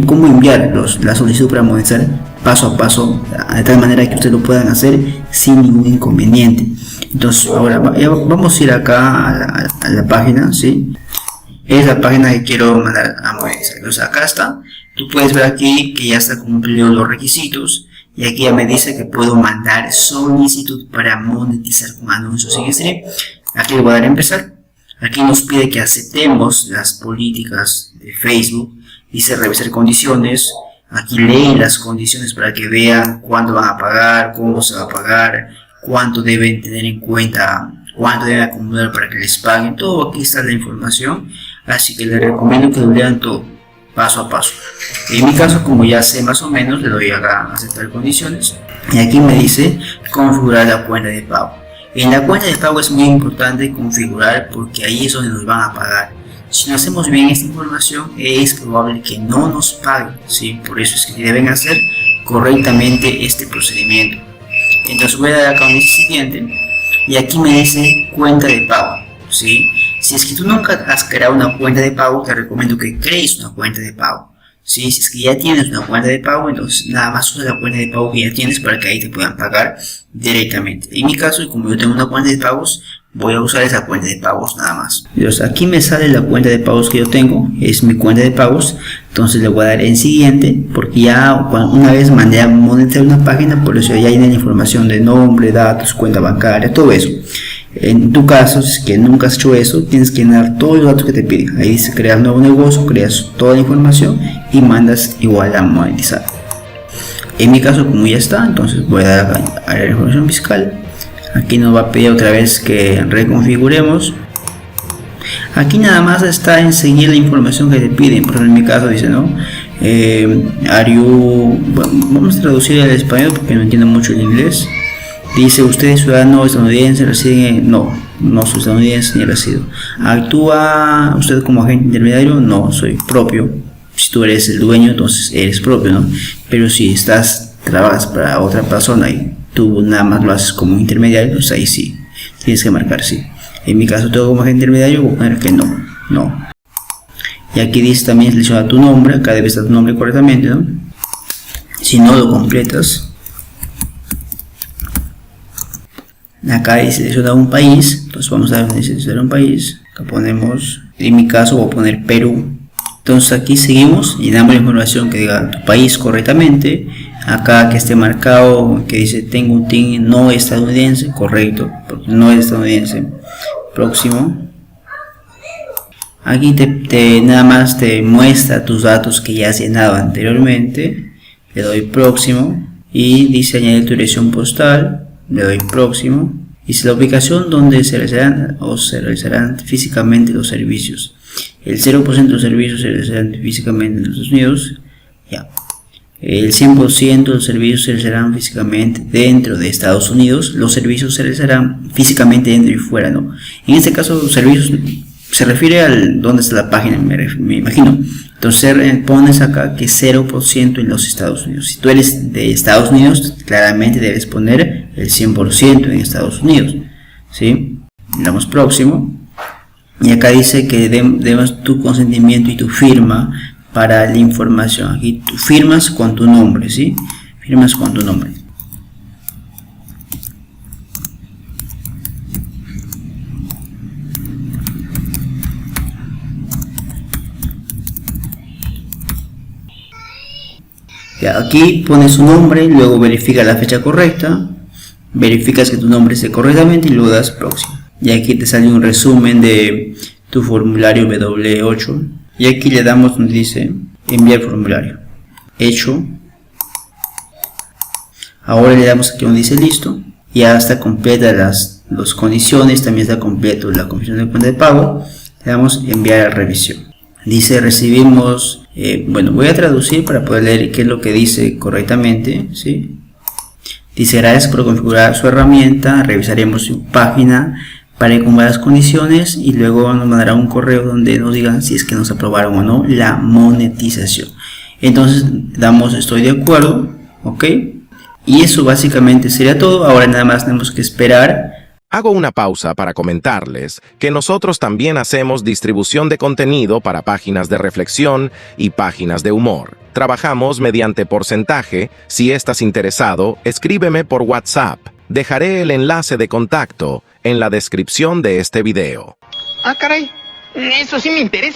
cómo enviar la solicitud para monetizar paso a paso, de tal manera que ustedes lo puedan hacer sin ningún inconveniente. Entonces ahora vamos a ir acá a la página, ¿sí? Es la página que quiero mandar a monetizar. Entonces acá está, tú puedes ver aquí que ya está cumplido los requisitos y aquí ya me dice que puedo mandar solicitud para monetizar con anuncios en stream. Aquí le voy a dar a empezar. Aquí nos pide que aceptemos las políticas de Facebook. Dice revisar condiciones. Aquí lee las condiciones para que vean cuándo van a pagar, cómo se va a pagar, cuánto deben tener en cuenta, cuánto deben acumular para que les paguen. Todo aquí está la información. Así que les recomiendo que lo lean todo, paso a paso. En mi caso, como ya sé más o menos, le doy acá a aceptar condiciones. Y aquí me dice configurar la cuenta de pago. En la cuenta de pago es muy importante configurar porque ahí es donde nos van a pagar. Si no hacemos bien esta información, es probable que no nos paguen, ¿sí? Por eso es que deben hacer correctamente este procedimiento. Entonces voy a dar acá a siguiente y aquí me dice cuenta de pago, ¿sí? Si es que tú nunca has creado una cuenta de pago, te recomiendo que crees una cuenta de pago, ¿sí? Si es que ya tienes una cuenta de pago, entonces nada más usa la cuenta de pago que ya tienes para que ahí te puedan pagar directamente. En mi caso, como yo tengo una cuenta de pagos, voy a usar esa cuenta de pagos nada más. Entonces aquí me sale la cuenta de pagos que yo tengo, es mi cuenta de pagos. Entonces le voy a dar en siguiente, porque ya una vez mandé a monetizar una página, por eso ya hay la información de nombre, datos, cuenta bancaria, todo eso. En tu caso, si es que nunca has hecho eso, tienes que llenar todos los datos que te piden. Ahí dice crear nuevo negocio, creas toda la información y mandas igual a monetizar. En mi caso, como ya está, entonces voy a dar a la información fiscal. Aquí nos va a pedir otra vez que reconfiguremos. Aquí nada más está en seguir la información que te piden. Por ejemplo, en mi caso dice, ¿no? Bueno, vamos a traducir al español porque no entiendo mucho el inglés. Dice, ¿usted es ciudadano estadounidense, reside en...? No soy estadounidense ni resido. ¿Actúa usted como agente intermediario? No, soy propio. Si tú eres el dueño, entonces eres propio, ¿no? Pero si trabajas para otra persona y tú nada más lo haces como intermediario, pues ahí sí, tienes que marcar sí. En mi caso, todo como agente intermediario, voy a poner que no. Y aquí dice también selecciona tu nombre, acá debe estar tu nombre correctamente, ¿no? Si no lo completas, acá dice selecciona un país, entonces vamos a seleccionar un país, acá ponemos, en mi caso voy a poner Perú. Entonces aquí seguimos y damos la información que diga tu país correctamente. Acá que esté marcado que dice tengo un TIN no estadounidense, correcto, porque no es estadounidense. Próximo. Aquí nada más te muestra tus datos que ya has llenado anteriormente. Le doy próximo y dice añadir tu dirección postal. Le doy próximo. Dice la ubicación donde se realizarán físicamente los servicios. El 0% de los servicios se realizarán físicamente en los Estados Unidos. Ya. El 100% de los servicios se realizarán físicamente dentro de Estados Unidos. Los servicios se realizarán físicamente dentro y fuera, ¿no? En este caso, los servicios se refiere al dónde está la página, me imagino. Entonces pones acá que 0% en los Estados Unidos. Si tú eres de Estados Unidos, claramente debes poner el 100% en Estados Unidos, ¿sí? Le damos próximo. Y acá dice que demos tu consentimiento y tu firma para la información. Aquí tú firmas con tu nombre, ¿sí? Firmas con tu nombre. Ya, aquí pones su nombre, luego verifica la fecha correcta, verificas que tu nombre esté correctamente y luego das próximo. Y aquí te sale un resumen de tu formulario W8 y aquí le damos donde dice enviar formulario hecho. Ahora le damos aquí donde dice listo, ya está completa las condiciones, también está completo la confirmación de cuenta de pago. Le damos enviar a revisión. Dice recibimos, bueno, voy a traducir para poder leer qué es lo que dice correctamente, ¿sí? Dice gracias por configurar su herramienta, revisaremos su página para cumplir las condiciones y luego nos mandará un correo donde nos digan si es que nos aprobaron o no la monetización. Entonces damos estoy de acuerdo, ok, y eso básicamente sería todo. Ahora nada más tenemos que esperar Hago una pausa para comentarles que nosotros también hacemos distribución de contenido para páginas de reflexión y páginas de humor. Trabajamos mediante porcentaje. Si estás interesado, escríbeme por WhatsApp. Dejaré el enlace de contacto en la descripción de este video. Ah, caray, eso sí me interesa.